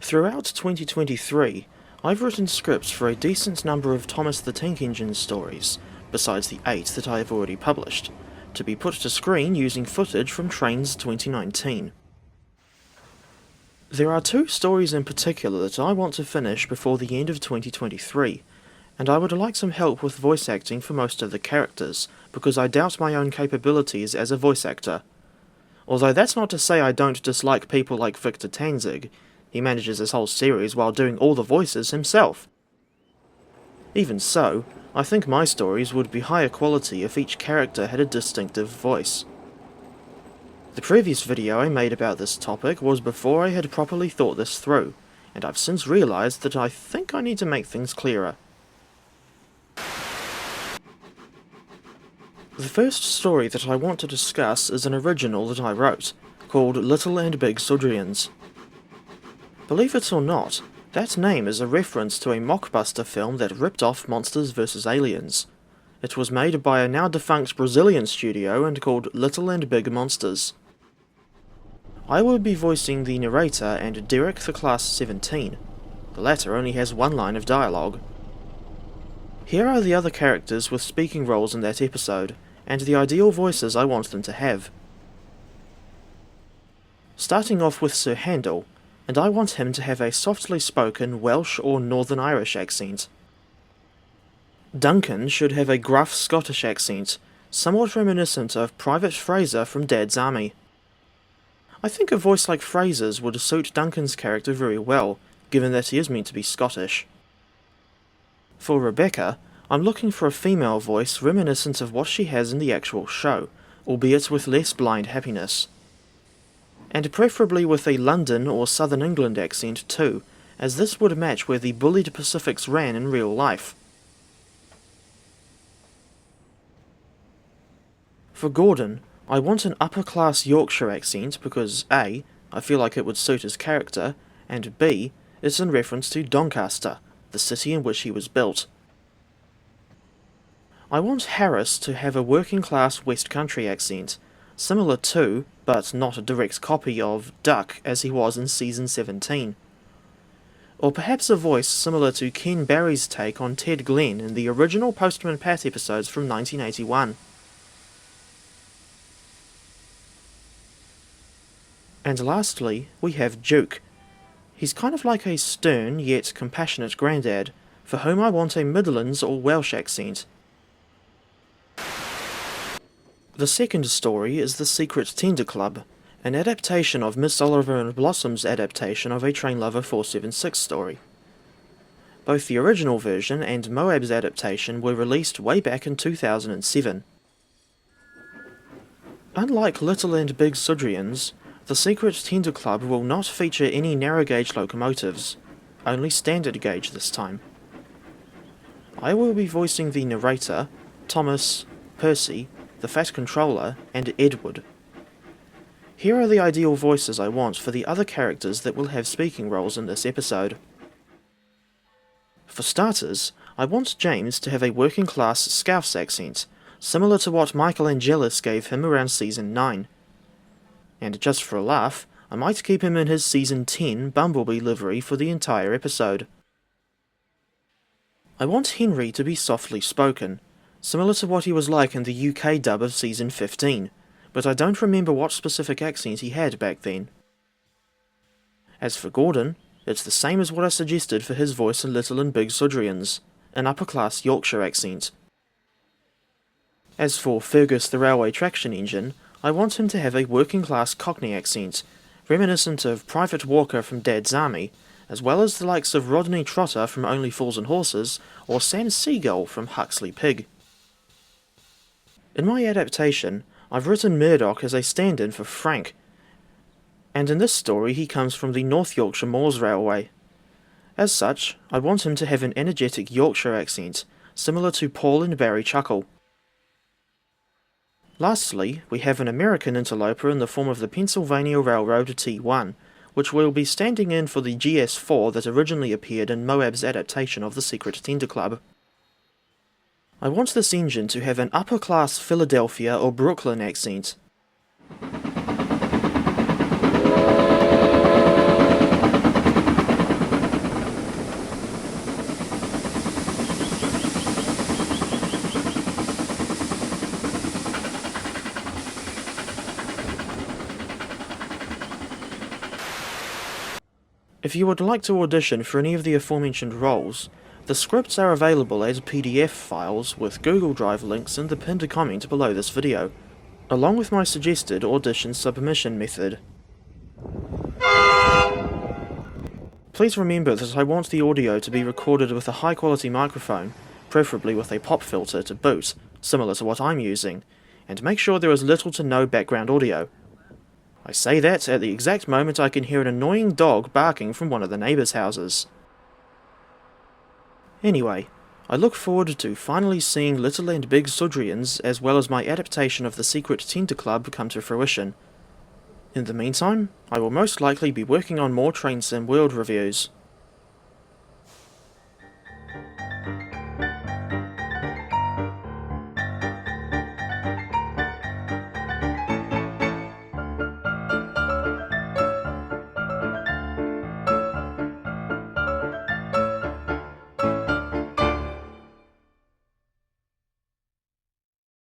Throughout 2023, I've written scripts for a decent number of Thomas the Tank Engine stories, besides the 8 that I have already published, to be put to screen using footage from Trains 2019. There are 2 stories in particular that I want to finish before the end of 2023, and I would like some help with voice acting for most of the characters, because I doubt my own capabilities as a voice actor. Although that's not to say I don't dislike people like Victor Tanzig. He manages this whole series while doing all the voices himself. Even so, I think my stories would be higher quality if each character had a distinctive voice. The previous video I made about this topic was before I had properly thought this through, and I've since realised that I think I need to make things clearer. The first story that I want to discuss is an original that I wrote, called Little and Big Sudrians. Believe it or not, that name is a reference to a mockbuster film that ripped off Monsters vs. Aliens. It was made by a now defunct Brazilian studio and called Little and Big Monsters. I will be voicing the narrator and Derek the Class 17. The latter only has one line of dialogue. Here are the other characters with speaking roles in that episode, and the ideal voices I want them to have. Starting off with Sir Handel, and I want him to have a softly spoken Welsh or Northern Irish accent. Duncan should have a gruff Scottish accent, somewhat reminiscent of Private Fraser from Dad's Army. I think a voice like Fraser's would suit Duncan's character very well, given that he is meant to be Scottish. For Rebecca, I'm looking for a female voice reminiscent of what she has in the actual show, albeit with less blind happiness. And preferably with a London or Southern England accent too, as this would match where the bullied Pacifics ran in real life. For Gordon, I want an upper-class Yorkshire accent because A, I feel like it would suit his character, and B, it's in reference to Doncaster, the city in which he was built. I want Harris to have a working-class West Country accent, similar to, but not a direct copy of, Duck as he was in Season 17. Or perhaps a voice similar to Ken Barry's take on Ted Glenn in the original Postman Pat episodes from 1981. And lastly, we have Duke. He's kind of like a stern yet compassionate grandad, for whom I want a Midlands or Welsh accent. The second story is The Secret Tender Club, an adaptation of Miss Oliver and Blossom's adaptation of a Train Lover 476 story. Both the original version and Moab's adaptation were released way back in 2007. Unlike Little and Big Sudrians, The Secret Tender Club will not feature any narrow gauge locomotives, only standard gauge this time. I will be voicing the narrator, Thomas, Percy, the Fat Controller, and Edward. Here are the ideal voices I want for the other characters that will have speaking roles in this episode. For starters, I want James to have a working-class Scouse accent, similar to what Michael Angelis gave him around Season 9. And just for a laugh, I might keep him in his Season 10 Bumblebee livery for the entire episode. I want Henry to be softly spoken, similar to what he was like in the UK dub of Season 15, but I don't remember what specific accent he had back then. As for Gordon, it's the same as what I suggested for his voice in Little and Big Sudrians, an upper-class Yorkshire accent. As for Fergus the Railway Traction Engine, I want him to have a working-class Cockney accent, reminiscent of Private Walker from Dad's Army, as well as the likes of Rodney Trotter from Only Fools and Horses, or Sam Seagull from Huxley Pig. In my adaptation, I've written Murdoch as a stand-in for Frank, and in this story he comes from the North Yorkshire Moors Railway. As such, I want him to have an energetic Yorkshire accent, similar to Paul and Barry Chuckle. Lastly, we have an American interloper in the form of the Pennsylvania Railroad T1, which will be standing in for the GS4 that originally appeared in Moab's adaptation of The Secret Tender Club. I want this engine to have an upper-class Philadelphia or Brooklyn accent. If you would like to audition for any of the aforementioned roles, the scripts are available as PDF files with Google Drive links in the pinned comment below this video, along with my suggested audition submission method. Please remember that I want the audio to be recorded with a high quality microphone, preferably with a pop filter to boot, similar to what I'm using, and make sure there is little to no background audio. I say that at the exact moment I can hear an annoying dog barking from one of the neighbours' houses. Anyway, I look forward to finally seeing Little and Big Sudrians as well as my adaptation of The Secret Tenter Club come to fruition. In the meantime, I will most likely be working on more Train Sim World reviews.